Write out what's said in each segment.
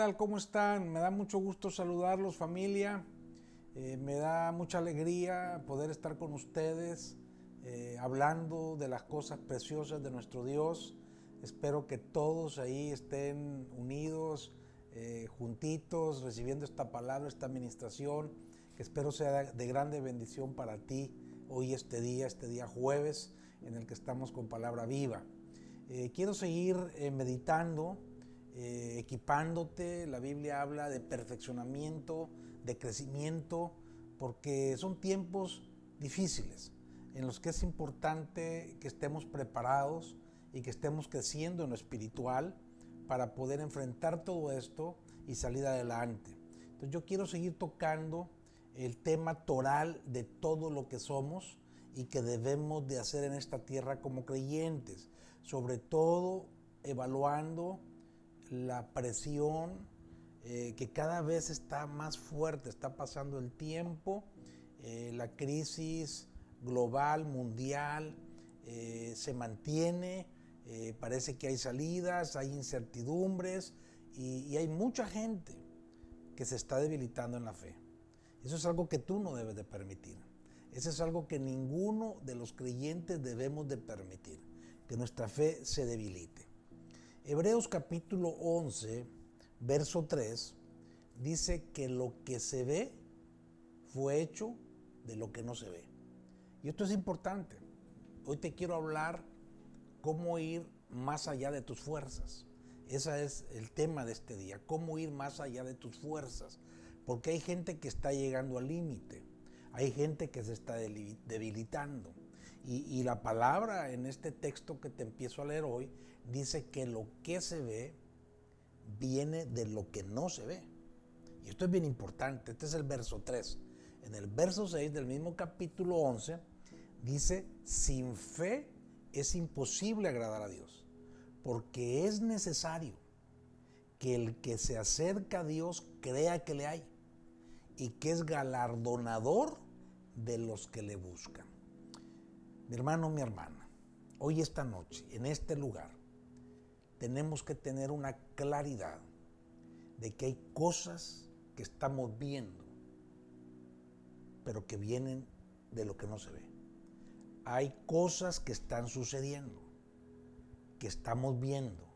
tal? ¿Cómo están? Me da mucho gusto saludarlos, familia. Me da mucha alegría poder estar con ustedes hablando de las cosas preciosas de nuestro Dios. Espero que todos ahí estén unidos, juntitos, recibiendo esta palabra, esta administración, que espero sea de grande bendición para ti hoy este día jueves, en el que estamos con palabra viva. Quiero seguir meditando, equipándote. La Biblia habla de perfeccionamiento, de crecimiento, porque son tiempos difíciles en los que es importante que estemos preparados y que estemos creciendo en lo espiritual para poder enfrentar todo esto y salir adelante. Entonces yo quiero seguir tocando el tema toral de todo lo que somos y que debemos de hacer en esta tierra como creyentes, sobre todo evaluando la presión que cada vez está más fuerte, está pasando el tiempo, la crisis global, mundial, se mantiene, parece que hay salidas, hay incertidumbres y hay mucha gente que se está debilitando en la fe. Eso es algo que tú no debes de permitir. Eso es algo que ninguno de los creyentes debemos de permitir, que nuestra fe se debilite. Hebreos capítulo 11, verso 3, dice que lo que se ve fue hecho de lo que no se ve. Y esto es importante. Hoy te quiero hablar cómo ir más allá de tus fuerzas. Ese es el tema de este día, cómo ir más allá de tus fuerzas. Porque hay gente que está llegando al límite, hay gente que se está debilitando. Y la palabra en este texto que te empiezo a leer hoy dice que lo que se ve viene de lo que no se ve. Y esto es bien importante. Este es el verso 3. En el verso 6 del mismo capítulo 11 dice: sin fe es imposible agradar a Dios, porque es necesario que el que se acerca a Dios crea que le hay y que es galardonador de los que le buscan. Mi hermano, mi hermana, hoy esta noche, en este lugar, tenemos que tener una claridad de que hay cosas que estamos viendo, pero que vienen de lo que no se ve. Hay cosas que están sucediendo, que estamos viendo,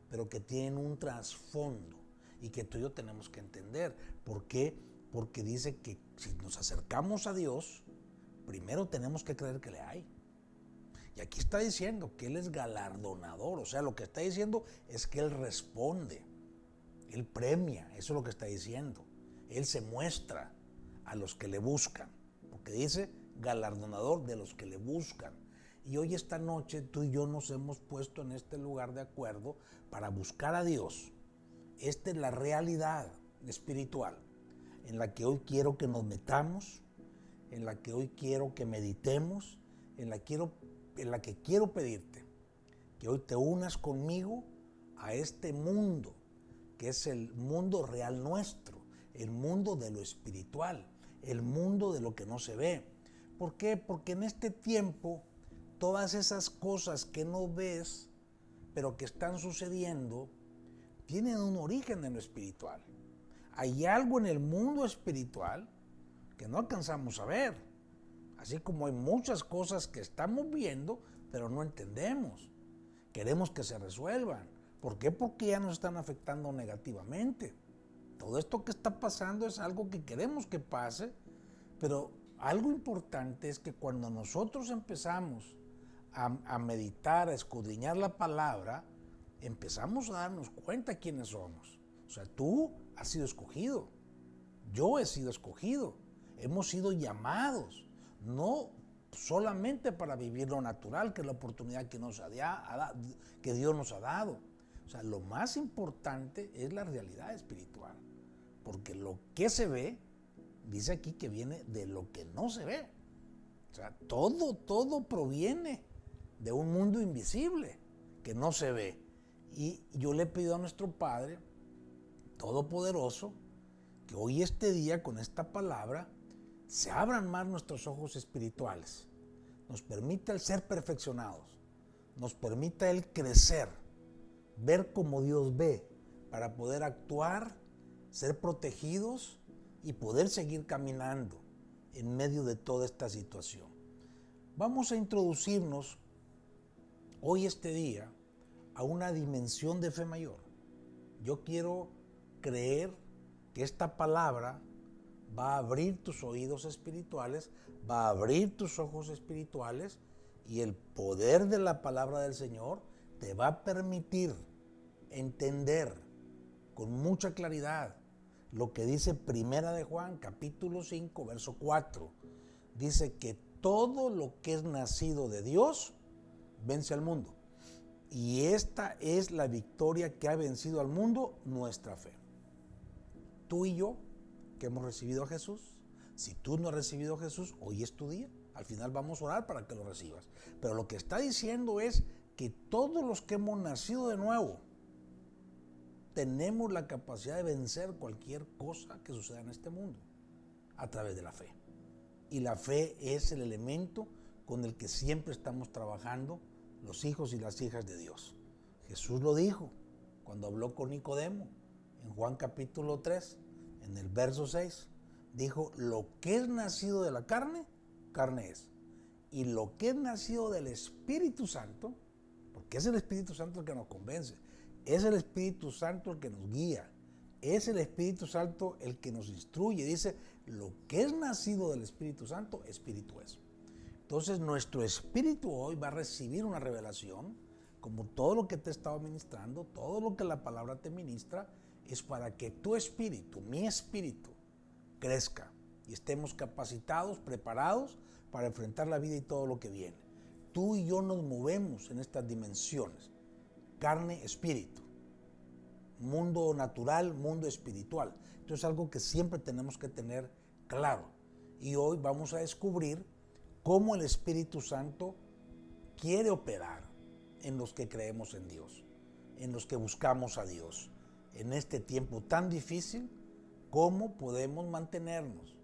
pero que tienen un trasfondo y que tú y yo tenemos que entender. ¿Por qué? Porque dice que si nos acercamos a Dios, primero tenemos que creer que le hay. Y aquí está diciendo que Él es galardonador, o sea, lo que está diciendo es que Él responde, Él premia, eso es lo que está diciendo. Él se muestra a los que le buscan, porque dice galardonador de los que le buscan. Y hoy esta noche tú y yo nos hemos puesto en este lugar de acuerdo para buscar a Dios. Esta es la realidad espiritual en la que hoy quiero que nos metamos, en la que hoy quiero que meditemos, en la que quiero pedirte que hoy te unas conmigo a este mundo, que es el mundo real nuestro, el mundo de lo espiritual, el mundo de lo que no se ve. ¿Por qué? Porque en este tiempo todas esas cosas que no ves, pero que están sucediendo, tienen un origen en lo espiritual. Hay algo en el mundo espiritual que no alcanzamos a ver. Así como hay muchas cosas que estamos viendo, pero no entendemos. Queremos que se resuelvan. ¿Por qué? Porque ya nos están afectando negativamente. Todo esto que está pasando es algo que queremos que pase, pero algo importante es que cuando nosotros empezamos a meditar, a escudriñar la palabra, empezamos a darnos cuenta quiénes somos. O sea, tú has sido escogido, yo he sido escogido, hemos sido llamados, no solamente para vivir lo natural, que es la oportunidad que Dios nos ha dado. O sea, lo más importante es la realidad espiritual, porque lo que se ve, dice aquí que viene de lo que no se ve. O sea, todo proviene de un mundo invisible que no se ve. Y yo le pido a nuestro Padre Todopoderoso que hoy este día con esta palabra se abran más nuestros ojos espirituales, nos permita el ser perfeccionados, nos permita el crecer, ver como Dios ve, para poder actuar, ser protegidos y poder seguir caminando en medio de toda esta situación. Vamos a introducirnos hoy, este día, a una dimensión de fe mayor. Yo quiero creer que esta palabra va a abrir tus oídos espirituales, va a abrir tus ojos espirituales, y el poder de la palabra del Señor te va a permitir entender con mucha claridad lo que dice Primera de Juan, capítulo 5, verso 4. Dice que todo lo que es nacido de Dios vence al mundo. Y esta es la victoria que ha vencido al mundo, nuestra fe. Tú y yo, que hemos recibido a Jesús, si tú no has recibido a Jesús, hoy es tu día. Al final vamos a orar para que lo recibas. Pero lo que está diciendo es que todos los que hemos nacido de nuevo, tenemos la capacidad de vencer cualquier cosa que suceda en este mundo a través de la fe. Y la fe es el elemento con el que siempre estamos trabajando los hijos y las hijas de Dios. Jesús lo dijo cuando habló con Nicodemo en Juan capítulo 3, en el verso 6. Dijo, lo que es nacido de la carne, carne es. Y lo que es nacido del Espíritu Santo, porque es el Espíritu Santo el que nos convence, es el Espíritu Santo el que nos guía, es el Espíritu Santo el que nos instruye. Dice, lo que es nacido del Espíritu Santo, espíritu es. Entonces nuestro espíritu hoy va a recibir una revelación, como todo lo que te he estado ministrando, todo lo que la palabra te ministra, es para que tu espíritu, mi espíritu, crezca y estemos capacitados, preparados para enfrentar la vida y todo lo que viene. Tú y yo nos movemos en estas dimensiones, carne, espíritu, mundo natural, mundo espiritual. Esto es algo que siempre tenemos que tener claro. Y hoy vamos a descubrir cómo el Espíritu Santo quiere operar en los que creemos en Dios, en los que buscamos a Dios. En este tiempo tan difícil, cómo podemos mantenernos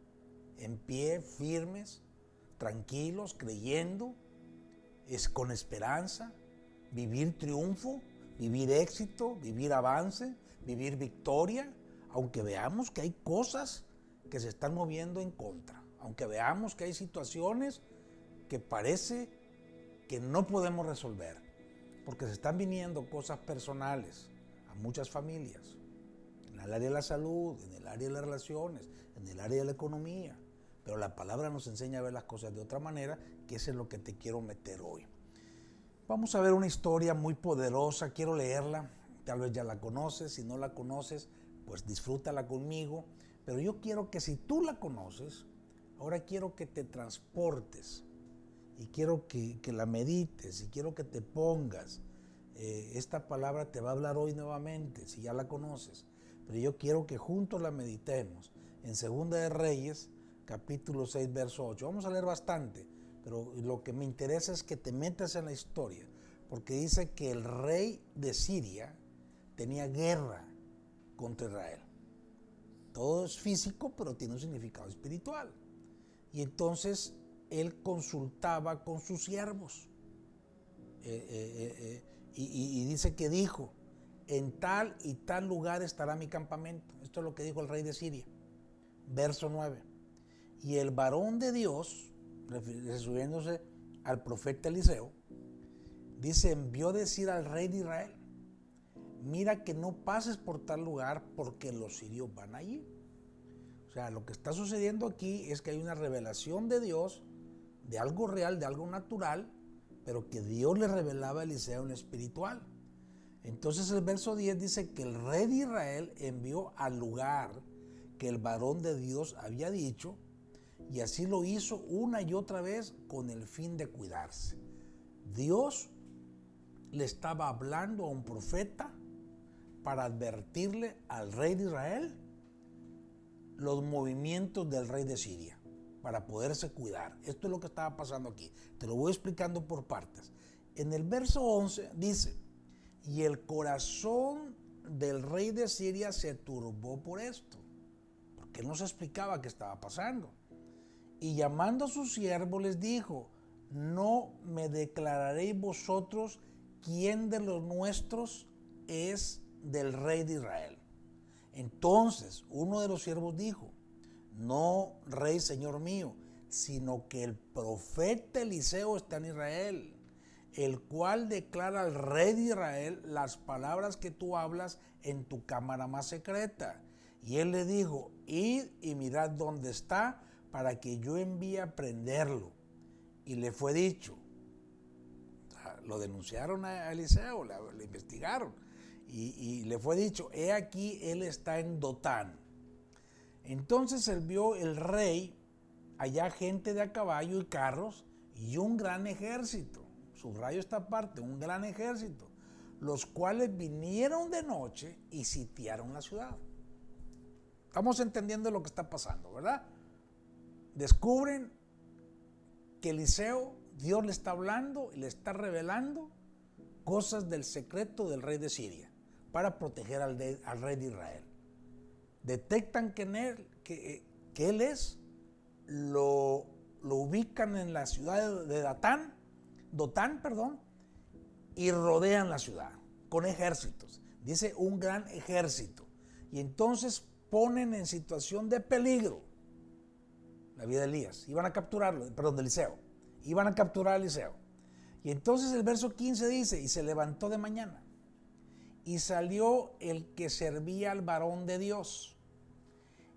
en pie, firmes, tranquilos, creyendo, con esperanza, vivir triunfo, vivir éxito, vivir avance, vivir victoria, aunque veamos que hay cosas que se están moviendo en contra, aunque veamos que hay situaciones que parece que no podemos resolver, porque se están viniendo cosas personales a muchas familias, en el área de la salud, en el área de las relaciones, en el área de la economía, pero la palabra nos enseña a ver las cosas de otra manera, que eso es lo que te quiero meter hoy. Vamos a ver una historia muy poderosa, quiero leerla, tal vez ya la conoces, si no la conoces, pues disfrútala conmigo, pero yo quiero que si tú la conoces, ahora quiero que te transportes y quiero que la medites y quiero que te pongas. Esta palabra te va a hablar hoy nuevamente, si ya la conoces, pero yo quiero que juntos la meditemos en Segunda de Reyes, capítulo 6, verso 8. Vamos a leer bastante, pero lo que me interesa es que te metas en la historia, porque dice que el rey de Siria tenía guerra contra Israel. Todo es físico, pero tiene un significado espiritual. Y entonces él consultaba con sus siervos. Y dice que dijo, en tal y tal lugar estará mi campamento. Esto es lo que dijo el rey de Siria. Verso 9. Y el varón de Dios, refiriéndose al profeta Eliseo, dice, envió decir al rey de Israel, mira que no pases por tal lugar porque los sirios van allí. O sea, lo que está sucediendo aquí es que hay una revelación de Dios, de algo real, de algo natural, pero que Dios le revelaba a Eliseo en espiritual. Entonces el verso 10 dice que el rey de Israel envió al lugar que el varón de Dios había dicho, y así lo hizo una y otra vez con el fin de cuidarse. Dios le estaba hablando a un profeta para advertirle al rey de Israel los movimientos del rey de Siria, para poderse cuidar. Esto es lo que estaba pasando aquí. Te lo voy explicando por partes. En el verso 11 dice, y el corazón del rey de Siria se turbó por esto, porque no se explicaba qué estaba pasando. Y llamando a sus siervos les dijo, no me declararéis vosotros quién de los nuestros es del rey de Israel. Entonces uno de los siervos dijo: no, rey, señor mío, sino que el profeta Eliseo está en Israel, el cual declara al rey de Israel las palabras que tú hablas en tu cámara más secreta. Y él le dijo: id y mirad dónde está, para que yo envíe a prenderlo. Y le fue dicho. Lo denunciaron a Eliseo, le investigaron. Y le fue dicho: he aquí, él está en Dotán. Entonces él vio el rey allá gente de a caballo y carros y un gran ejército. Subrayo esta parte: un gran ejército, los cuales vinieron de noche y sitiaron la ciudad. Estamos entendiendo lo que está pasando, ¿verdad? Descubren que Eliseo, Dios le está hablando y le está revelando cosas del secreto del rey de Siria para proteger al rey de Israel. Detectan que él es, lo ubican en la ciudad de Dotán, y rodean la ciudad con ejércitos. Dice un gran ejército. Y entonces ponen en situación de peligro la vida de Elías. Iban a capturarlo, de Eliseo. Iban a capturar a Eliseo. Y entonces el verso 15 dice: y se levantó de mañana y salió el que servía al varón de Dios.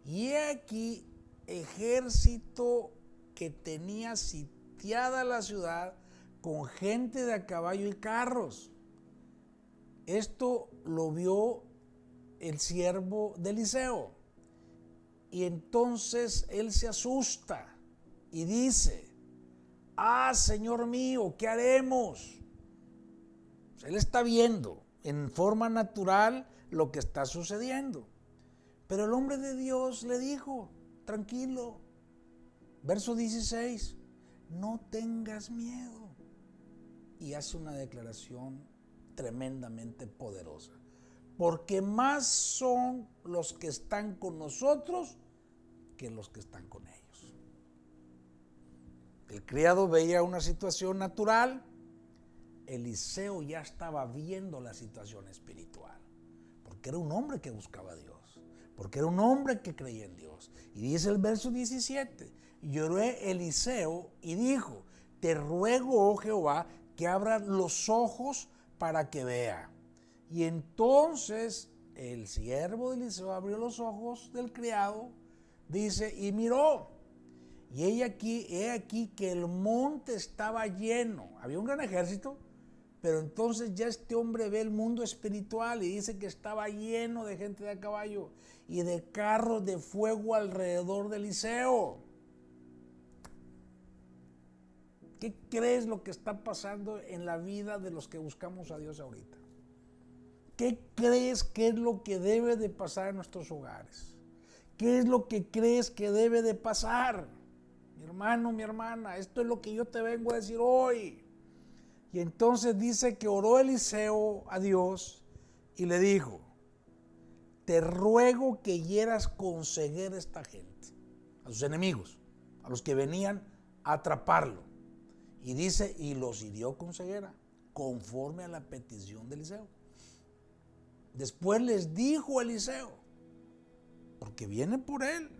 Y he aquí ejército que tenía sitiada la ciudad con gente de a caballo y carros. Esto lo vio el siervo de Eliseo. Y entonces él se asusta y dice: ah, Señor mío, ¿qué haremos? Él está viendo en forma natural lo que está sucediendo. Pero el hombre de Dios le dijo: tranquilo. Verso 16: no tengas miedo. Y hace una declaración tremendamente poderosa: porque más son los que están con nosotros que los que están con ellos. El criado veía una situación natural. Eliseo ya estaba viendo la situación espiritual, porque era un hombre que buscaba a Dios, porque era un hombre que creía en Dios. Y dice el verso 17: lloró Eliseo y dijo: te ruego, oh Jehová, que abras los ojos para que vea. Y entonces el siervo de Eliseo abrió los ojos del criado, dice, y miró. Y he aquí que el monte estaba lleno. Había un gran ejército, pero entonces ya este hombre ve el mundo espiritual y dice que estaba lleno de gente de a caballo y de carros de fuego alrededor de Eliseo. ¿Qué crees lo que está pasando en la vida de los que buscamos a Dios ahorita? ¿Qué crees que es lo que debe de pasar en nuestros hogares? ¿Qué es lo que crees que debe de pasar? Mi hermano, mi hermana, esto es lo que yo te vengo a decir hoy. Y entonces dice que oró Eliseo a Dios y le dijo: te ruego que hieras con ceguera a esta gente, a sus enemigos, a los que venían a atraparlo. Y dice, y los hirió con ceguera, conforme a la petición de Eliseo. Después les dijo a Eliseo, porque viene por él.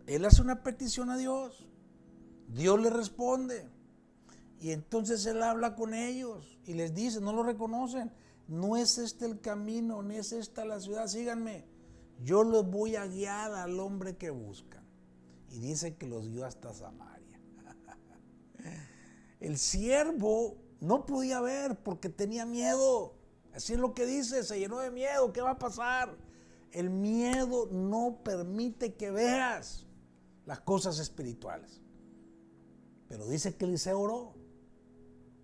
Él hace una petición a Dios, Dios le responde. Y entonces él habla con ellos y les dice, no lo reconocen, no es este el camino, ni es esta la ciudad, síganme. Yo los voy a guiar al hombre que buscan. Y dice que los guió hasta Samaria. El siervo no podía ver porque tenía miedo. Así es lo que dice, se llenó de miedo. ¿Qué va a pasar? El miedo no permite que veas las cosas espirituales. Pero dice que Eliseo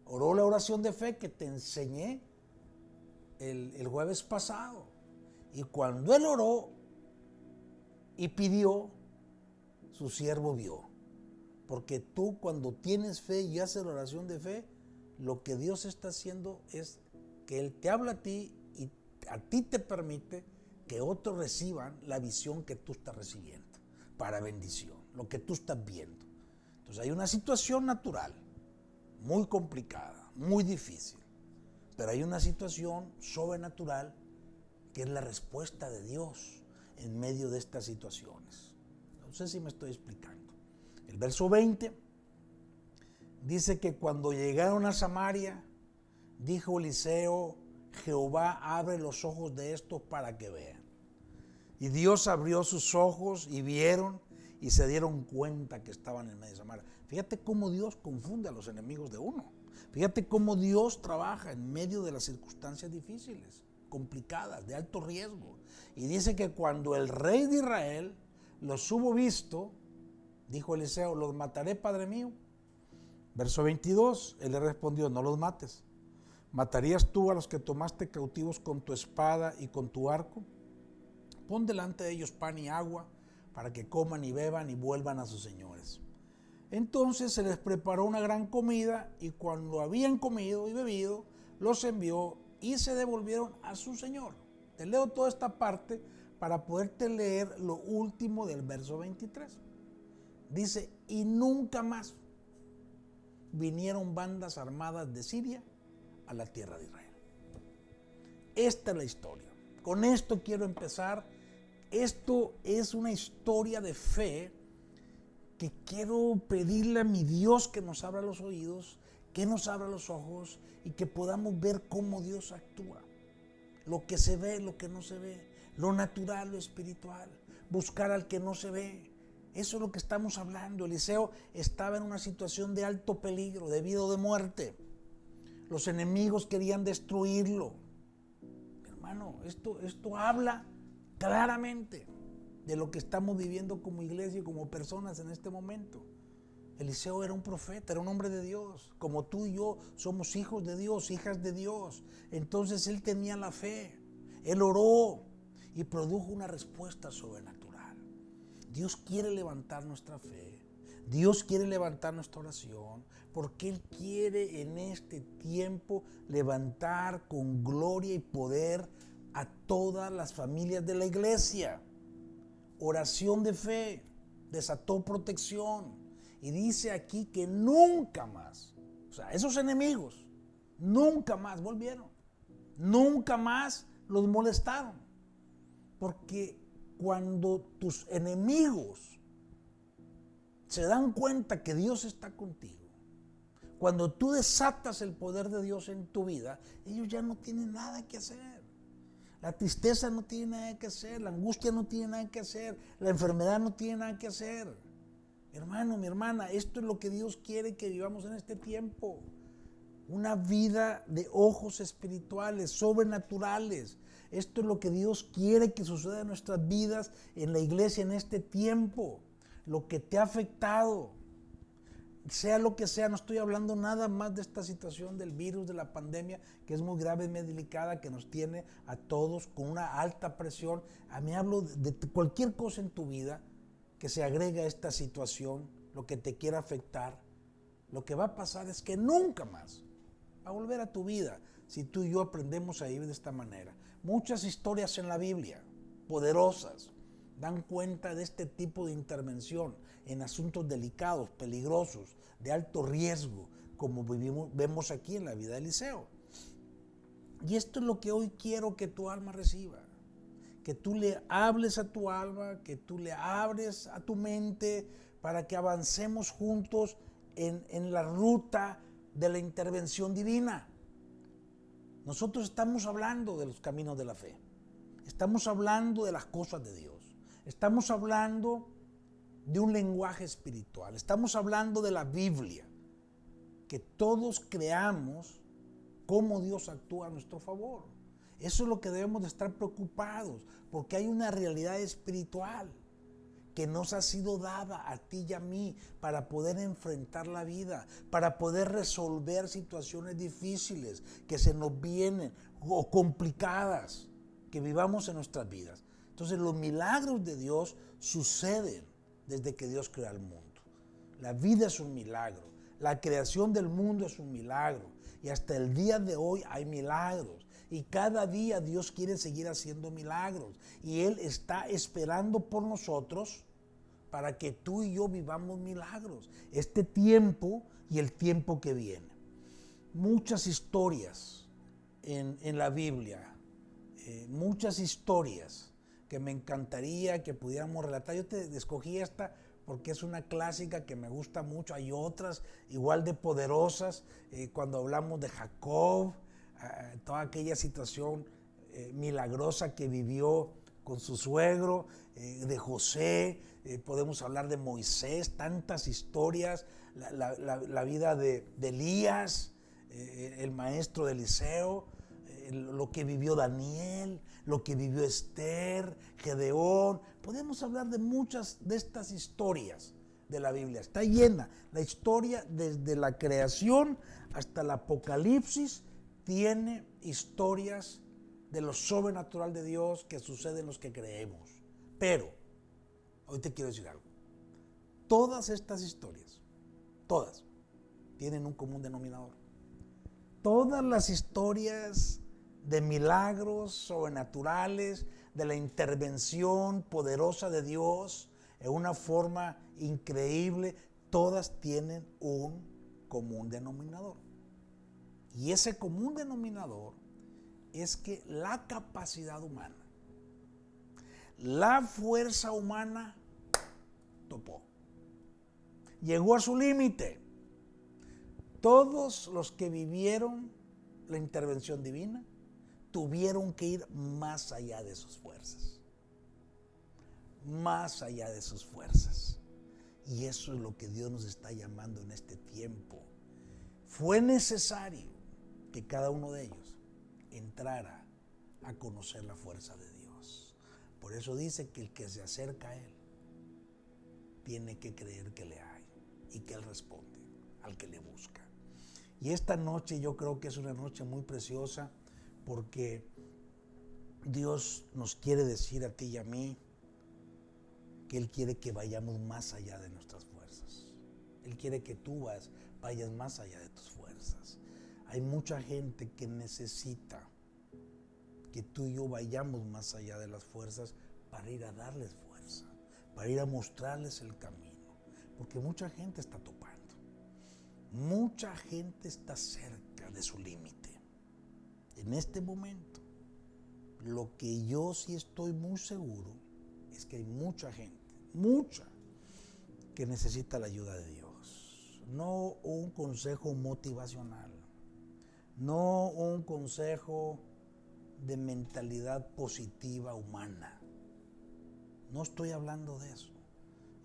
oró la oración de fe que te enseñé el jueves pasado. Y cuando él oró y pidió, su siervo vio. Porque tú, cuando tienes fe y haces la oración de fe, lo que Dios está haciendo es que Él te habla a ti y a ti te permite que otros reciban la visión que tú estás recibiendo para bendición, lo que tú estás viendo. Entonces hay una situación natural muy complicada, muy difícil. Pero hay una situación sobrenatural que es la respuesta de Dios en medio de estas situaciones. No sé si me estoy explicando. El verso 20 dice que cuando llegaron a Samaria, dijo Eliseo: Jehová abre los ojos de estos para que vean. Y Dios abrió sus ojos y vieron y se dieron cuenta que estaban en medio de Samaria. Fíjate cómo Dios confunde a los enemigos de uno. Fíjate cómo Dios trabaja en medio de las circunstancias difíciles, complicadas, de alto riesgo. Y dice que cuando el rey de Israel los hubo visto, dijo Eliseo: los mataré, padre mío. Verso 22, él le respondió: no los mates. ¿Matarías tú a los que tomaste cautivos con tu espada y con tu arco? Pon delante de ellos pan y agua para que coman y beban y vuelvan a sus señores. Entonces se les preparó una gran comida, y cuando habían comido y bebido, los envió y se devolvieron a su señor. Te leo toda esta parte para poderte leer lo último del verso 23. Dice: y nunca más vinieron bandas armadas de Siria a la tierra de Israel. Esta es la historia. Con esto quiero empezar. Esto es una historia de fe que quiero pedirle a mi Dios que nos abra los oídos, que nos abra los ojos y que podamos ver cómo Dios actúa. Lo que se ve, lo que no se ve, lo natural, lo espiritual, buscar al que no se ve. Eso es lo que estamos hablando. Eliseo estaba en una situación de alto peligro, de vida o de muerte. Los enemigos querían destruirlo. Hermano, esto habla claramente de lo que estamos viviendo como iglesia y como personas en este momento. Eliseo era un profeta, era un hombre de Dios. Como tú y yo somos hijos de Dios, hijas de Dios. Entonces él tenía la fe. Él oró y produjo una respuesta sobrenatural. Dios quiere levantar nuestra fe. Dios quiere levantar nuestra oración, porque Él quiere en este tiempo levantar con gloria y poder a todas las familias de la iglesia. Oración de fe desató protección, y dice aquí que nunca más, o sea, esos enemigos nunca más volvieron, nunca más los molestaron, porque cuando tus enemigos se dan cuenta que Dios está contigo, cuando tú desatas el poder de Dios en tu vida, ellos ya no tienen nada que hacer. La tristeza no tiene nada que hacer, la angustia no tiene nada que hacer, la enfermedad no tiene nada que hacer. Mi hermano, mi hermana, esto es lo que Dios quiere que vivamos en este tiempo. Una vida de ojos espirituales, sobrenaturales. Esto es lo que Dios quiere que suceda en nuestras vidas, en la iglesia, en este tiempo. Lo que te ha afectado, sea lo que sea, no estoy hablando nada más de esta situación del virus, de la pandemia, que es muy grave, muy delicada, que nos tiene a todos con una alta presión. A mí hablo de cualquier cosa en tu vida que se agrega a esta situación, lo que te quiera afectar. Lo que va a pasar es que nunca más va a volver a tu vida si tú y yo aprendemos a vivir de esta manera. Muchas historias en la Biblia, poderosas, dan cuenta de este tipo de intervención en asuntos delicados, peligrosos, de alto riesgo, como vemos aquí en la vida de Eliseo. Y esto es lo que hoy quiero que tu alma reciba, que tú le hables a tu alma, que tú le abres a tu mente para que avancemos juntos en la ruta de la intervención divina. Nosotros estamos hablando de los caminos de la fe, estamos hablando de las cosas de Dios. Estamos hablando de un lenguaje espiritual, estamos hablando de la Biblia, que todos creamos cómo Dios actúa a nuestro favor. Eso es lo que debemos de estar preocupados, porque hay una realidad espiritual que nos ha sido dada a ti y a mí para poder enfrentar la vida, para poder resolver situaciones difíciles que se nos vienen o complicadas que vivamos en nuestras vidas. Entonces los milagros de Dios suceden desde que Dios crea el mundo. La vida es un milagro, la creación del mundo es un milagro, y hasta el día de hoy hay milagros, y cada día Dios quiere seguir haciendo milagros, y Él está esperando por nosotros para que tú y yo vivamos milagros, este tiempo y el tiempo que viene. Muchas historias en la Biblia, muchas historias que me encantaría que pudiéramos relatar. Yo te escogí esta porque es una clásica que me gusta mucho. Hay otras igual de poderosas, cuando hablamos de Jacob, toda aquella situación milagrosa que vivió con su suegro, de José, podemos hablar de Moisés, tantas historias, la vida de Elías, el maestro de Eliseo, lo que vivió Daniel, lo que vivió Esther, Gedeón. Podemos hablar de muchas de estas historias de la Biblia. Está llena. La historia desde la creación hasta el Apocalipsis tiene historias de lo sobrenatural de Dios que sucede en los que creemos. Pero, hoy te quiero decir algo. Todas estas historias, todas, tienen un común denominador. Todas las historias de milagros sobrenaturales, de la intervención poderosa de Dios en una forma increíble, todas tienen un común denominador. Y ese común denominador es que la capacidad humana, la fuerza humana topó. Llegó a su límite. Todos los que vivieron la intervención divina tuvieron que ir más allá de sus fuerzas. Más allá de sus fuerzas. Y eso es lo que Dios nos está llamando en este tiempo. Fue necesario que cada uno de ellos entrara a conocer la fuerza de Dios. Por eso dice que el que se acerca a Él tiene que creer que le hay y que Él responde al que le busca. Y esta noche yo creo que es una noche muy preciosa porque Dios nos quiere decir a ti y a mí que Él quiere que vayamos más allá de nuestras fuerzas. Él quiere que tú vayas más allá de tus fuerzas. Hay mucha gente que necesita que tú y yo vayamos más allá de las fuerzas para ir a darles fuerza, para ir a mostrarles el camino. Porque mucha gente está topando. Mucha gente está cerca de su límite. En este momento, lo que yo sí estoy muy seguro es que hay mucha gente, que necesita la ayuda de Dios. No un consejo motivacional, no un consejo de mentalidad positiva humana. No estoy hablando de eso.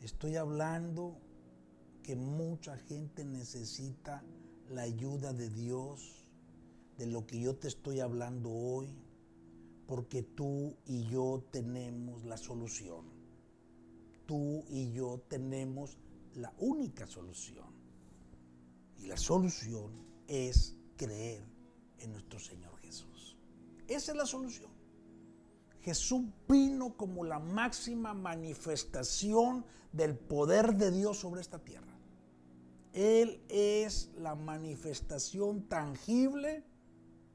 Estoy hablando que mucha gente necesita la ayuda de Dios, de lo que yo te estoy hablando hoy, porque tú y yo tenemos la solución. Tú y yo tenemos la única solución. Y la solución es creer en nuestro Señor Jesús. Esa es la solución. Jesús vino como la máxima manifestación del poder de Dios sobre esta tierra. Él es la manifestación tangible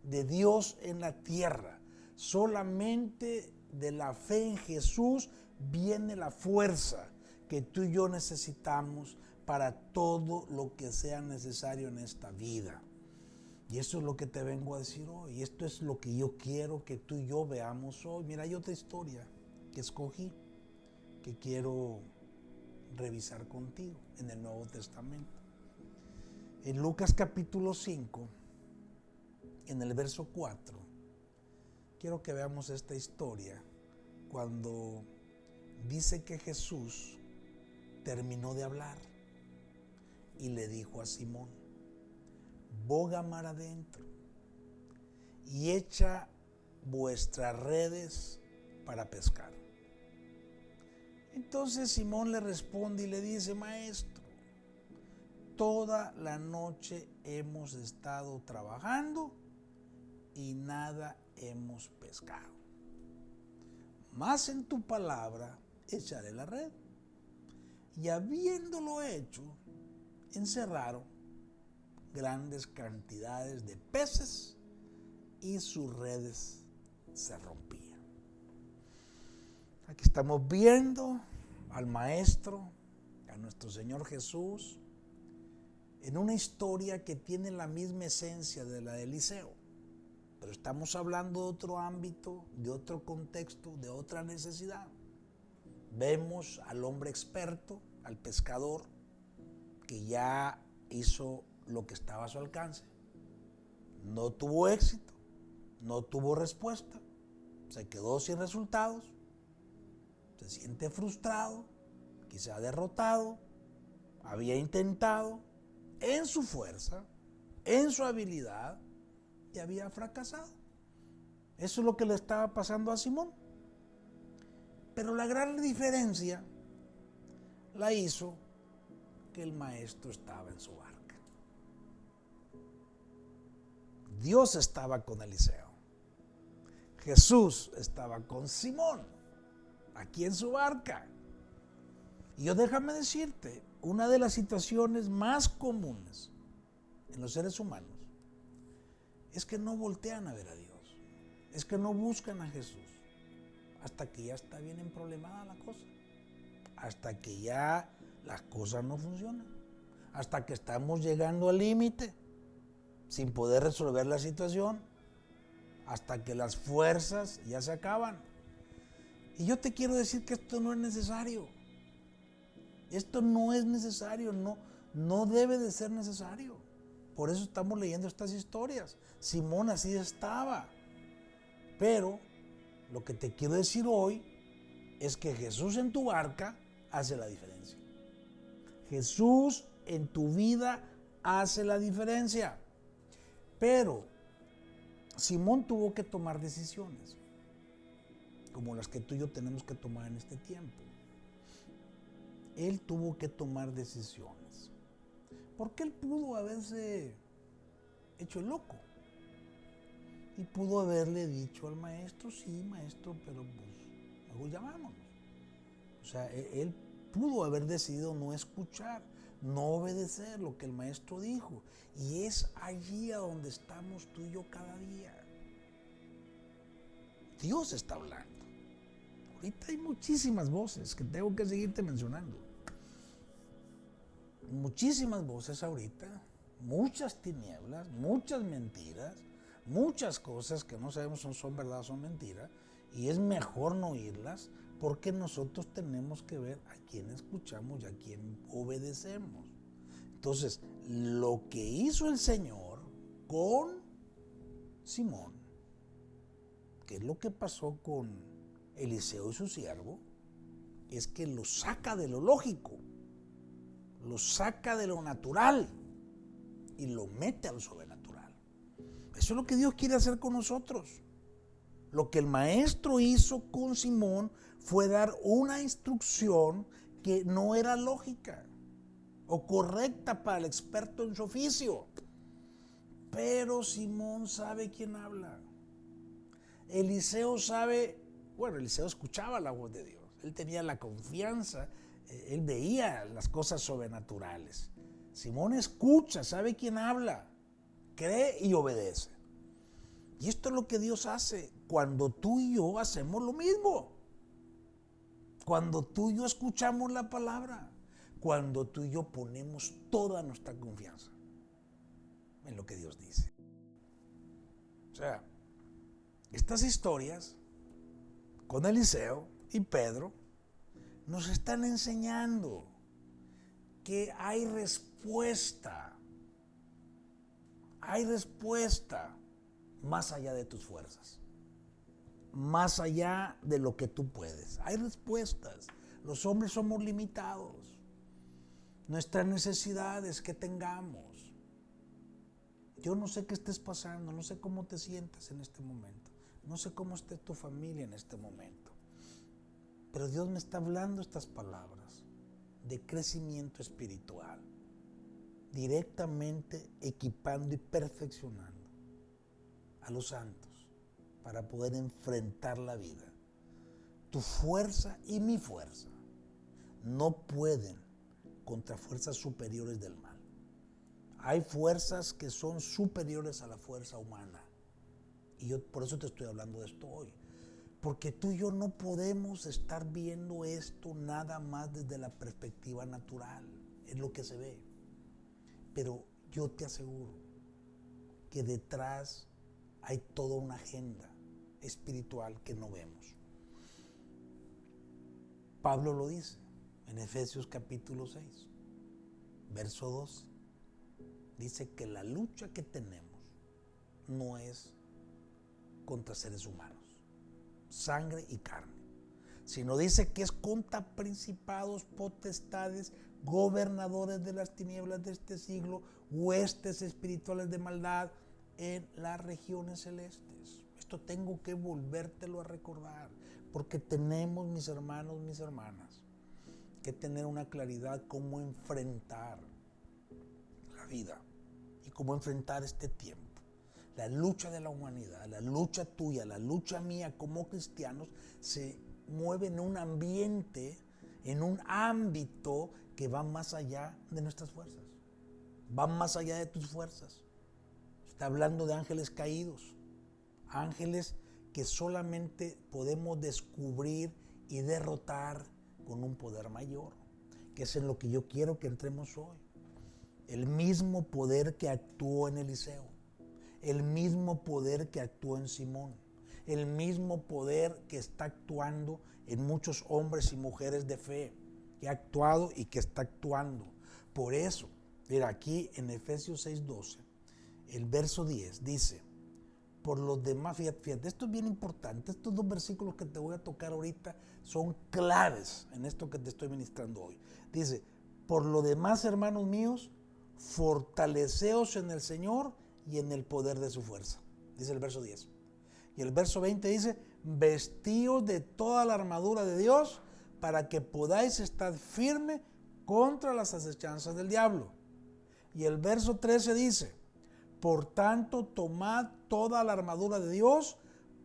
de Dios en la tierra. Solamente de la fe en Jesús viene la fuerza que tú y yo necesitamos para todo lo que sea necesario en esta vida. Y eso es lo que te vengo a decir hoy. Y esto es lo que yo quiero que tú y yo veamos hoy. Mira, hay otra historia que escogí, que quiero revisar contigo en el Nuevo Testamento. En Lucas capítulo 5, en el verso 4, quiero que veamos esta historia cuando dice que Jesús terminó de hablar y le dijo a Simón: boga mar adentro y echa vuestras redes para pescar. Entonces Simón le responde y le dice: maestro, toda la noche hemos estado trabajando y nada hemos pescado. Mas en tu palabra echaré la red. Y habiéndolo hecho, encerraron grandes cantidades de peces y sus redes se rompían. Aquí estamos viendo al Maestro, a nuestro Señor Jesús, en una historia que tiene la misma esencia de la de Eliseo, pero estamos hablando de otro ámbito, de otro contexto, de otra necesidad. Vemos al hombre experto, al pescador, que ya hizo lo que estaba a su alcance. No tuvo éxito, no tuvo respuesta, se quedó sin resultados, se siente frustrado, quizá derrotado, había intentado en su fuerza, en su habilidad, y había fracasado. Eso es lo que le estaba pasando a Simón. Pero la gran diferencia la hizo que el maestro estaba en su barca. Dios estaba con Eliseo. Jesús estaba con Simón, aquí en su barca. Y yo déjame decirte, una de las situaciones más comunes en los seres humanos es que no voltean a ver a Dios, es que no buscan a Jesús hasta que ya está bien emproblemada la cosa, hasta que ya las cosas no funcionan, hasta que estamos llegando al límite sin poder resolver la situación, hasta que las fuerzas ya se acaban. Y yo te quiero decir que esto no es necesario. Esto no es necesario, no debe de ser necesario. Por eso estamos leyendo estas historias. Simón así estaba. Pero lo que te quiero decir hoy es que Jesús en tu barca hace la diferencia. Jesús en tu vida hace la diferencia. Pero Simón tuvo que tomar decisiones, como las que tú y yo tenemos que tomar en este tiempo. Él tuvo que tomar decisiones, porque él pudo haberse hecho el loco y pudo haberle dicho al maestro, sí maestro, pero pues luego llamámonos. O sea, él pudo haber decidido no escuchar, no obedecer lo que el maestro dijo, y es allí a donde estamos tú y yo cada día. Dios está hablando. Ahorita hay muchísimas voces que tengo que seguirte mencionando. Muchísimas voces ahorita, muchas tinieblas, muchas mentiras, muchas cosas que no sabemos si son verdad o son mentiras, y es mejor no oírlas porque nosotros tenemos que ver a quién escuchamos y a quién obedecemos. Entonces, lo que hizo el Señor con Simón, que es lo que pasó con Eliseo y su siervo, es que lo saca de lo lógico, lo saca de lo natural y lo mete a lo sobrenatural. Eso es lo que Dios quiere hacer con nosotros. Lo que el maestro hizo con Simón fue dar una instrucción que no era lógica o correcta para el experto en su oficio. Pero Simón sabe quién habla. Eliseo sabe, bueno, Eliseo escuchaba la voz de Dios. Él tenía la confianza, él veía las cosas sobrenaturales. Simón escucha, sabe quién habla, cree y obedece. Y esto es lo que Dios hace cuando tú y yo hacemos lo mismo. Cuando tú y yo escuchamos la palabra, cuando tú y yo ponemos toda nuestra confianza en lo que Dios dice. O sea, estas historias con Eliseo y Pedro nos están enseñando que hay respuesta más allá de tus fuerzas, más allá de lo que tú puedes. Hay respuestas. Los hombres somos limitados. Nuestras necesidades que tengamos. Yo no sé qué estés pasando, no sé cómo te sientas en este momento, no sé cómo esté tu familia en este momento, pero Dios me está hablando estas palabras de crecimiento espiritual, directamente equipando y perfeccionando a los santos para poder enfrentar la vida. Tu fuerza y mi fuerza no pueden contra fuerzas superiores del mal. Hay fuerzas que son superiores a la fuerza humana. Y yo por eso te estoy hablando de esto hoy. Porque tú y yo no podemos estar viendo esto nada más desde la perspectiva natural. Es lo que se ve. Pero yo te aseguro que detrás hay toda una agenda espiritual que no vemos. Pablo lo dice en Efesios capítulo 6, verso 12. Dice que la lucha que tenemos no es contra seres humanos, sangre y carne, sino dice que es contra principados, potestades, gobernadores de las tinieblas de este siglo, huestes espirituales de maldad en las regiones celestes. Esto tengo que volvértelo a recordar, porque tenemos, mis hermanos, mis hermanas, que tener una claridad cómo enfrentar la vida y cómo enfrentar este tiempo. La lucha de la humanidad, la lucha tuya, la lucha mía como cristianos se mueve en un ambiente, en un ámbito que va más allá de nuestras fuerzas, va más allá de tus fuerzas. Está hablando de ángeles caídos, ángeles que solamente podemos descubrir y derrotar con un poder mayor, que es en lo que yo quiero que entremos hoy. El mismo poder que actuó en Eliseo, el mismo poder que actuó en Simón, el mismo poder que está actuando en muchos hombres y mujeres de fe, que ha actuado y que está actuando. Por eso, mira, aquí en Efesios 6:12, el verso 10 dice, por los demás, fíjate, esto es bien importante, estos dos versículos que te voy a tocar ahorita son claves en esto que te estoy ministrando hoy. Dice, por lo demás, hermanos míos, fortaleceos en el Señor y en el poder de su fuerza. Dice el verso 10. Y el verso 20 dice, vestíos de toda la armadura de Dios para que podáis estar firme contra las asechanzas del diablo. Y el verso 13 dice, por tanto, tomad toda la armadura de Dios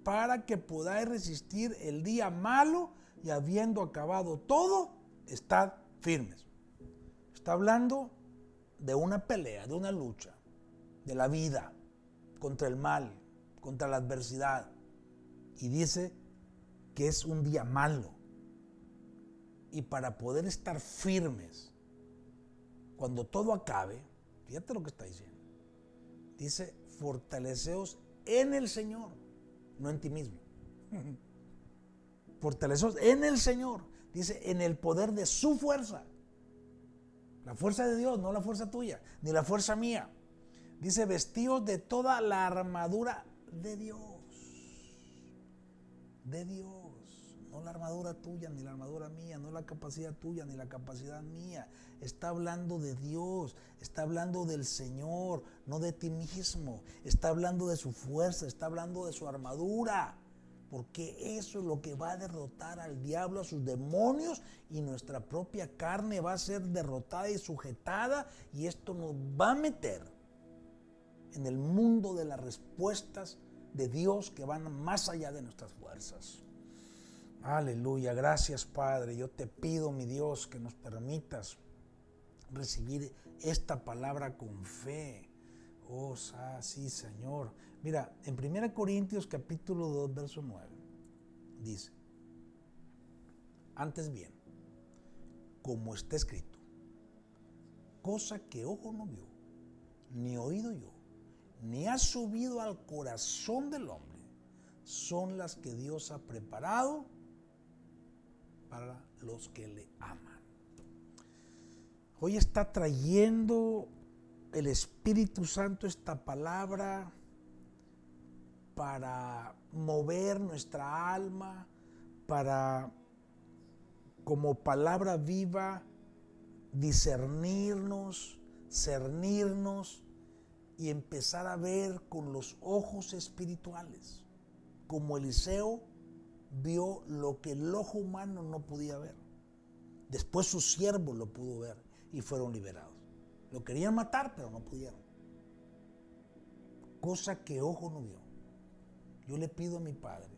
para que podáis resistir el día malo y habiendo acabado todo, estad firmes. Está hablando de una pelea, de una lucha, de la vida contra el mal, contra la adversidad. Y dice que es un día malo. Y para poder estar firmes, cuando todo acabe, fíjate lo que está diciendo. Dice, fortaleceos en el Señor, no en ti mismo. Fortaleceos en el Señor. Dice, en el poder de su fuerza. La fuerza de Dios, no la fuerza tuya, ni la fuerza mía. Dice, vestíos de toda la armadura de Dios. De Dios. No la armadura tuya, ni la armadura mía, no la capacidad tuya, ni la capacidad mía. Está hablando de Dios, está hablando del Señor, no de ti mismo. Está hablando de su fuerza, está hablando de su armadura. Porque eso es lo que va a derrotar al diablo, a sus demonios, y nuestra propia carne va a ser derrotada y sujetada, y esto nos va a meter en el mundo de las respuestas de Dios que van más allá de nuestras fuerzas. Aleluya, gracias Padre. Yo te pido, mi Dios, que nos permitas recibir esta palabra con fe. Oh, sí, Señor. Mira, en 1 Corintios capítulo 2, verso 9, dice, antes bien, como está escrito, cosa que ojo no vio, ni oído yo, ni ha subido al corazón del hombre, son las que Dios ha preparado para los que le aman. Hoy está trayendo el Espíritu Santo esta palabra para mover nuestra alma, para, como palabra viva, discernirnos, cernirnos y empezar a ver con los ojos espirituales, como Eliseo vio lo que el ojo humano no podía ver. Después su siervo lo pudo ver y fueron liberados. Lo querían matar, pero no pudieron. Cosa que ojo no vio. Yo le pido a mi Padre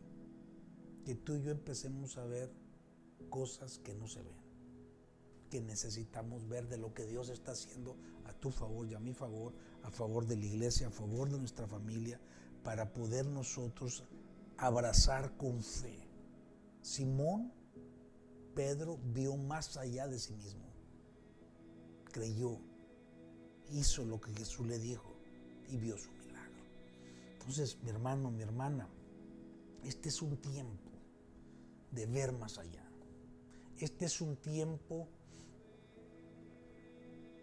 que tú y yo empecemos a ver cosas que no se ven, que necesitamos ver de lo que Dios está haciendo a tu favor y a mi favor, a favor de la iglesia, a favor de nuestra familia, para poder nosotros abrazar con fe. Simón Pedro vio más allá de sí mismo, creyó, hizo lo que Jesús le dijo y vio su milagro. Entonces, mi hermano, mi hermana, este es un tiempo de ver más allá. Este es un tiempo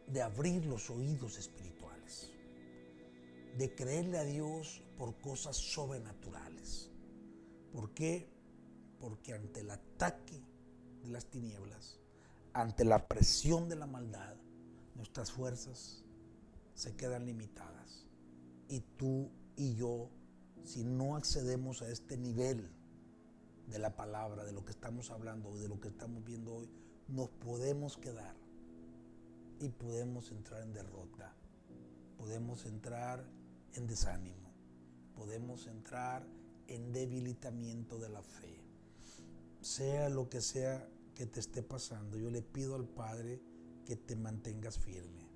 de abrir los oídos espirituales, de creerle a Dios por cosas sobrenaturales. ¿Por qué? Porque ante el ataque de las tinieblas, ante la presión de la maldad, nuestras fuerzas se quedan limitadas. Y tú y yo, si no accedemos a este nivel de la palabra, de lo que estamos hablando, de lo que estamos viendo hoy, nos podemos quedar y podemos entrar en derrota, podemos entrar en desánimo, podemos entrar en debilitamiento de la fe. Sea lo que sea que te esté pasando, yo le pido al Padre que te mantengas firme,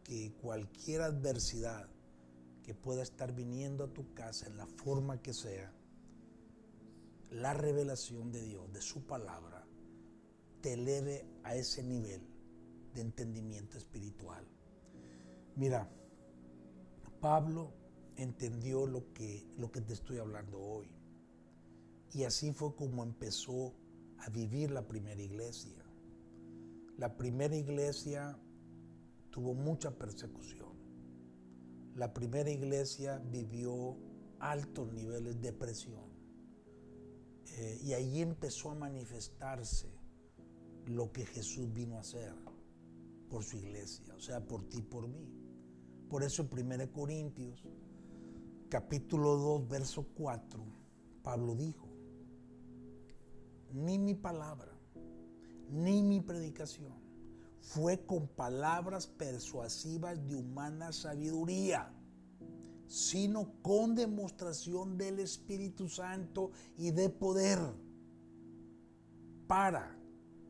que cualquier adversidad que pueda estar viniendo a tu casa en la forma que sea, la revelación de Dios, de su palabra, te eleve a ese nivel de entendimiento espiritual. Mira, Pablo entendió lo que te estoy hablando hoy. Y así fue como empezó a vivir la primera iglesia. La primera iglesia tuvo mucha persecución. La primera iglesia vivió altos niveles de presión. Y ahí empezó a manifestarse lo que Jesús vino a hacer por su iglesia, o sea, por ti y por mí. Por eso en 1 Corintios, capítulo 2, verso 4, Pablo dijo: ni mi palabra, ni mi predicación fue con palabras persuasivas de humana sabiduría, sino con demostración del Espíritu Santo y de poder, para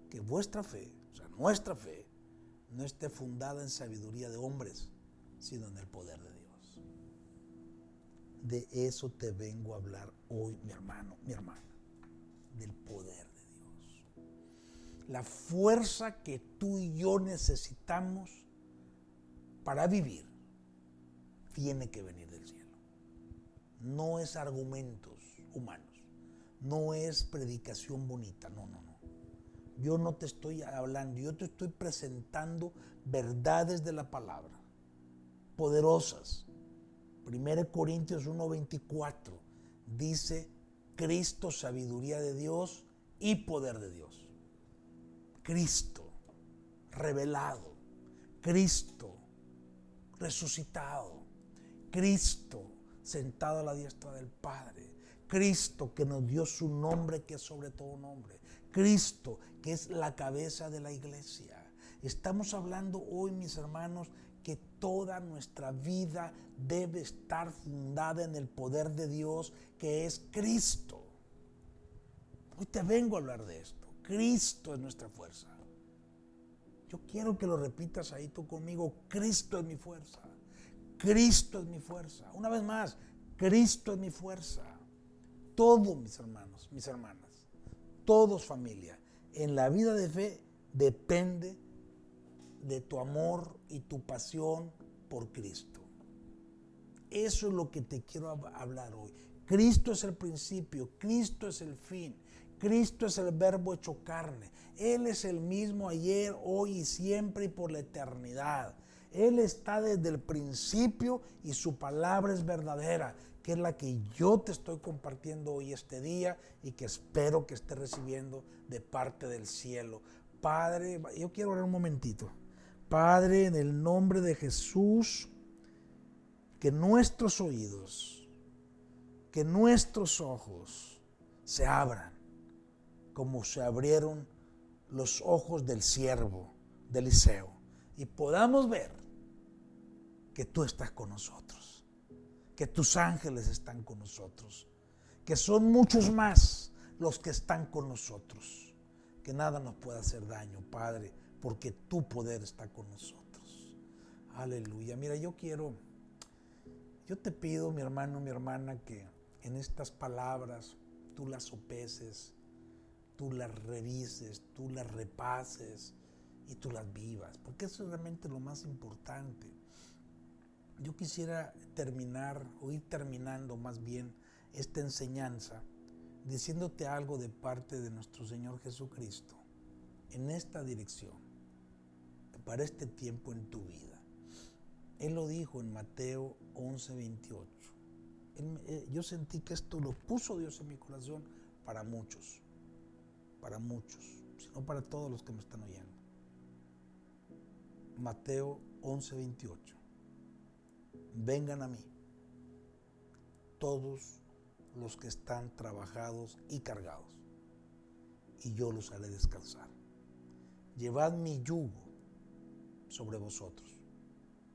que vuestra fe, o sea, nuestra fe, no esté fundada en sabiduría de hombres, sino en el poder de Dios. De eso te vengo a hablar hoy, mi hermano, mi hermana, del poder de Dios. La fuerza que tú y yo necesitamos para vivir tiene que venir del cielo. No es argumentos humanos, no es predicación bonita, no. Yo no te estoy hablando, yo te estoy presentando verdades de la palabra, poderosas. 1 Corintios 1:24 dice: Cristo, sabiduría de Dios y poder de Dios. Cristo revelado, Cristo resucitado, Cristo sentado a la diestra del Padre, Cristo que nos dio su nombre que es sobre todo nombre, Cristo que es la cabeza de la iglesia. Estamos hablando hoy, mis hermanos, que toda nuestra vida debe estar fundada en el poder de Dios, que es Cristo. Hoy te vengo a hablar de esto. Cristo es nuestra fuerza. Yo quiero que lo repitas ahí tú conmigo: Cristo es mi fuerza. Cristo es mi fuerza. Una vez más, Cristo es mi fuerza. Todos, mis hermanos, mis hermanas, todos, familia, en la vida de fe depende de tu amor y tu pasión por Cristo. Eso es lo que te quiero hablar hoy. Cristo es el principio, Cristo es el fin, Cristo es el verbo hecho carne. Él es el mismo ayer, hoy y siempre y por la eternidad. Él está desde el principio y su palabra es verdadera, que es la que yo te estoy compartiendo hoy este día y que espero que estés recibiendo de parte del cielo. Padre, yo quiero orar un momentito. Padre, en el nombre de Jesús, que nuestros oídos, que nuestros ojos se abran como se abrieron los ojos del siervo de Eliseo y podamos ver que tú estás con nosotros, que tus ángeles están con nosotros, que son muchos más los que están con nosotros, que nada nos pueda hacer daño, Padre, porque tu poder está con nosotros. Aleluya. Mira, yo te pido, mi hermano, mi hermana, que en estas palabras tú las sopeses, tú las revises, tú las repases y tú las vivas, porque eso es realmente lo más importante. yo quisiera terminar, o ir terminando más bien, esta enseñanza, diciéndote algo de parte de nuestro Señor Jesucristo, en esta dirección, para este tiempo en tu vida. Él lo dijo en Mateo 11:28. Yo sentí que esto lo puso Dios en mi corazón para muchos, sino para todos los que me están oyendo. Mateo 11:28. Vengan a mí, todos los que están trabajados y cargados, y yo los haré descansar. Llevad mi yugo sobre vosotros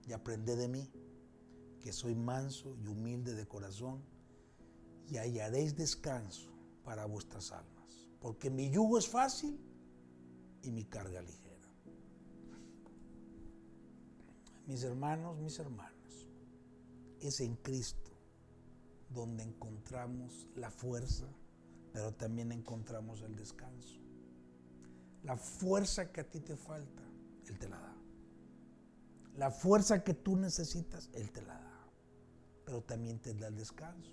y aprended de mí, que soy manso y humilde de corazón, y hallaréis descanso para vuestras almas, porque mi yugo es fácil y mi carga ligera. Mis hermanos, mis hermanas, es en Cristo donde encontramos la fuerza, pero también encontramos el descanso. La fuerza que a ti te falta, Él te la da. La fuerza que tú necesitas, Él te la da. Pero también te da el descanso.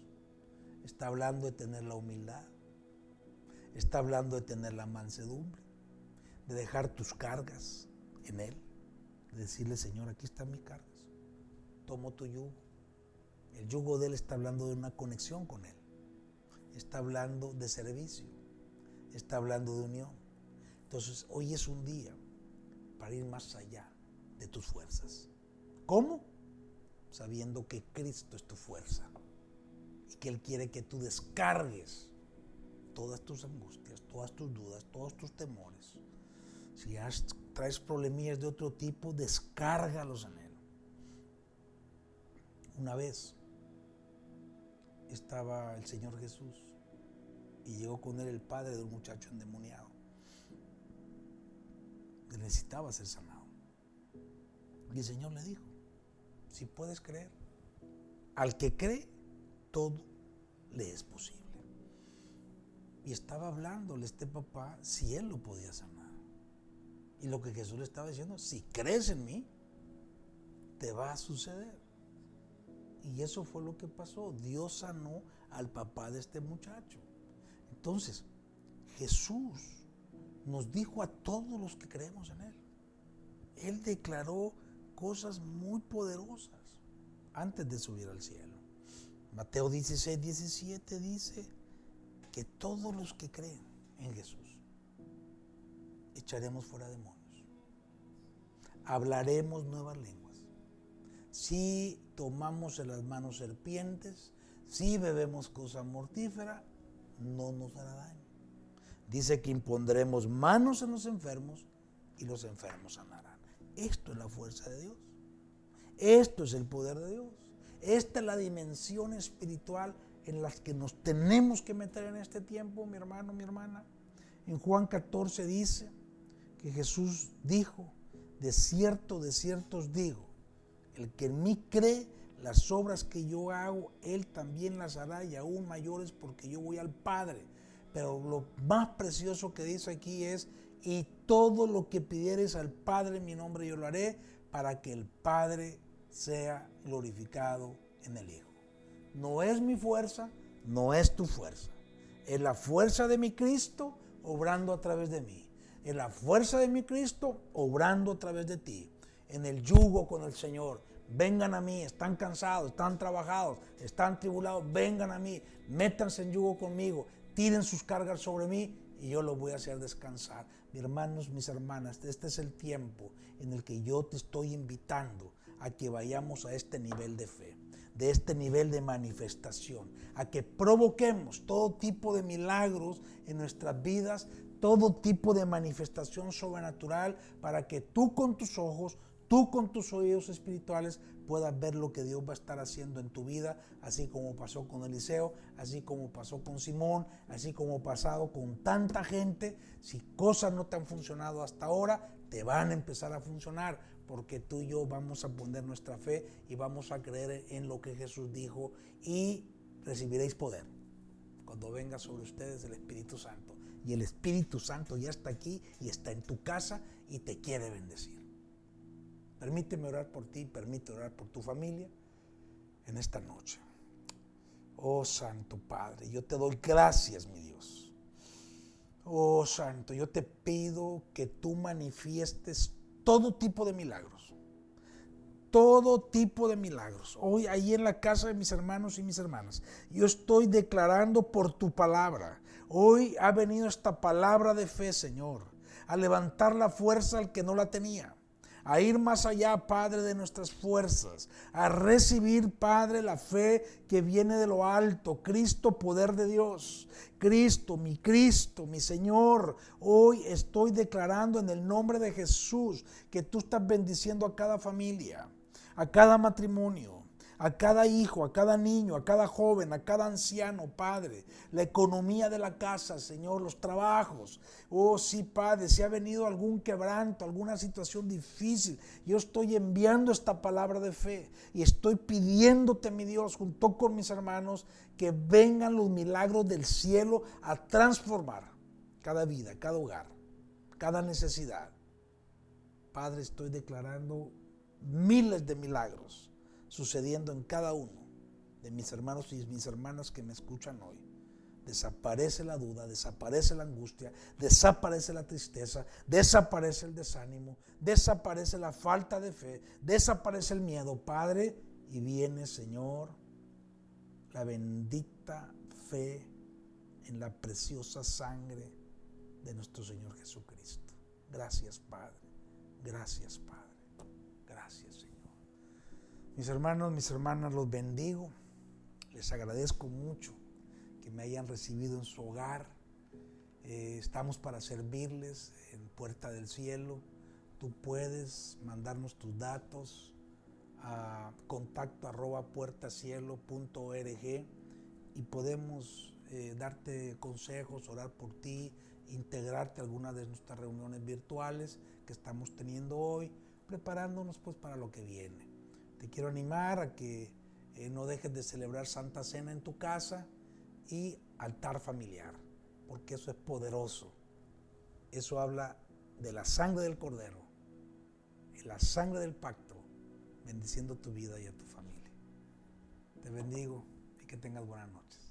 Está hablando de tener la humildad. Está hablando de tener la mansedumbre. De dejar tus cargas en Él. De decirle, Señor, aquí están mis cargas. Tomo tu yugo. El yugo de Él está hablando de una conexión con Él. Está hablando de servicio. Está hablando de unión. Entonces, hoy es un día para ir más allá de tus fuerzas. ¿Cómo? Sabiendo que Cristo es tu fuerza y que Él quiere que tú descargues todas tus angustias, todas tus dudas, todos tus temores. Si traes problemillas de otro tipo, descárgalos en Él. Una vez estaba el Señor Jesús y llegó con Él el padre de un muchacho endemoniado que necesitaba ser sanado. Y el Señor le dijo, si puedes creer, al que cree, todo le es posible. Y estaba hablándole este papá si él lo podía sanar. Y lo que Jesús le estaba diciendo, si crees en mí, te va a suceder. Y eso fue lo que pasó. Dios sanó al papá de este muchacho. Entonces, Jesús nos dijo a todos los que creemos en Él. Él declaró cosas muy poderosas antes de subir al cielo. Mateo 16:17 dice que todos los que creen en Jesús echaremos fuera demonios, hablaremos nuevas lenguas, si tomamos en las manos serpientes, si bebemos cosa mortífera, no nos hará daño. Dice que impondremos manos en los enfermos y los enfermos sanarán. Esto es la fuerza de Dios. Esto es el poder de Dios. Esta es la dimensión espiritual en la que nos tenemos que meter en este tiempo, mi hermano, mi hermana. En Juan 14 dice que Jesús dijo, de cierto os digo, el que en mí cree, las obras que yo hago, él también las hará y aún mayores porque yo voy al Padre. Pero lo más precioso que dice aquí es, y todo lo que pidieres al Padre en mi nombre yo lo haré, para que el Padre sea glorificado en el Hijo. No es mi fuerza, no es tu fuerza. Es la fuerza de mi Cristo obrando a través de mí. Es la fuerza de mi Cristo obrando a través de ti. En el yugo con el Señor. Vengan a mí, están cansados, están trabajados, están tribulados, vengan a mí, métanse en yugo conmigo, tiren sus cargas sobre mí y yo los voy a hacer descansar. Mis hermanos, mis hermanas, este es el tiempo en el que yo te estoy invitando a que vayamos a este nivel de fe, de este nivel de manifestación, a que provoquemos todo tipo de milagros en nuestras vidas, todo tipo de manifestación sobrenatural para que tú con tus ojos, tú con tus oídos espirituales puedas ver lo que Dios va a estar haciendo en tu vida, así como pasó con Eliseo, así como pasó con Simón, así como ha pasado con tanta gente. Si cosas no te han funcionado hasta ahora, te van a empezar a funcionar, porque tú y yo vamos a poner nuestra fe y vamos a creer en lo que Jesús dijo y recibiréis poder cuando venga sobre ustedes el Espíritu Santo. Y el Espíritu Santo ya está aquí y está en tu casa y te quiere bendecir. Permíteme orar por ti, permíteme orar por tu familia, en esta noche. Oh Santo Padre, yo te doy gracias, mi Dios. Oh Santo, yo te pido que tú manifiestes todo tipo de milagros. Todo tipo de milagros. Hoy ahí en la casa de mis hermanos y mis hermanas, yo estoy declarando por tu palabra. Hoy ha venido esta palabra de fe, Señor, a levantar la fuerza al que no la tenía. A ir más allá, Padre, de nuestras fuerzas, a recibir, Padre, la fe que viene de lo alto, Cristo, poder de Dios, Cristo, mi Señor. Hoy estoy declarando en el nombre de Jesús que tú estás bendiciendo a cada familia, a cada matrimonio, a cada hijo, a cada niño, a cada joven, a cada anciano, Padre, la economía de la casa, Señor, los trabajos. Oh sí, Padre, si ha venido algún quebranto, alguna situación difícil, yo estoy enviando esta palabra de fe y estoy pidiéndote, mi Dios, junto con mis hermanos, que vengan los milagros del cielo a transformar cada vida, cada hogar, cada necesidad. Padre, estoy declarando miles de milagros sucediendo en cada uno de mis hermanos y mis hermanas que me escuchan hoy. Desaparece la duda, desaparece la angustia, desaparece la tristeza, desaparece el desánimo, desaparece la falta de fe, desaparece el miedo, Padre, y viene, Señor, la bendita fe en la preciosa sangre de nuestro Señor Jesucristo. Gracias, Padre. Gracias, Padre. Gracias, Señor. Mis hermanos, mis hermanas, los bendigo. Les agradezco mucho que me hayan recibido en su hogar. Estamos para servirles en Puerta del Cielo. Tú puedes mandarnos tus datos a contacto@puertacielo.org y podemos darte consejos, orar por ti, integrarte a alguna de nuestras reuniones virtuales que estamos teniendo hoy, preparándonos pues para lo que viene. Te quiero animar a que no dejes de celebrar Santa Cena en tu casa y altar familiar, porque eso es poderoso. Eso habla de la sangre del Cordero y la sangre del pacto, bendiciendo tu vida y a tu familia. Te bendigo y que tengas buenas noches.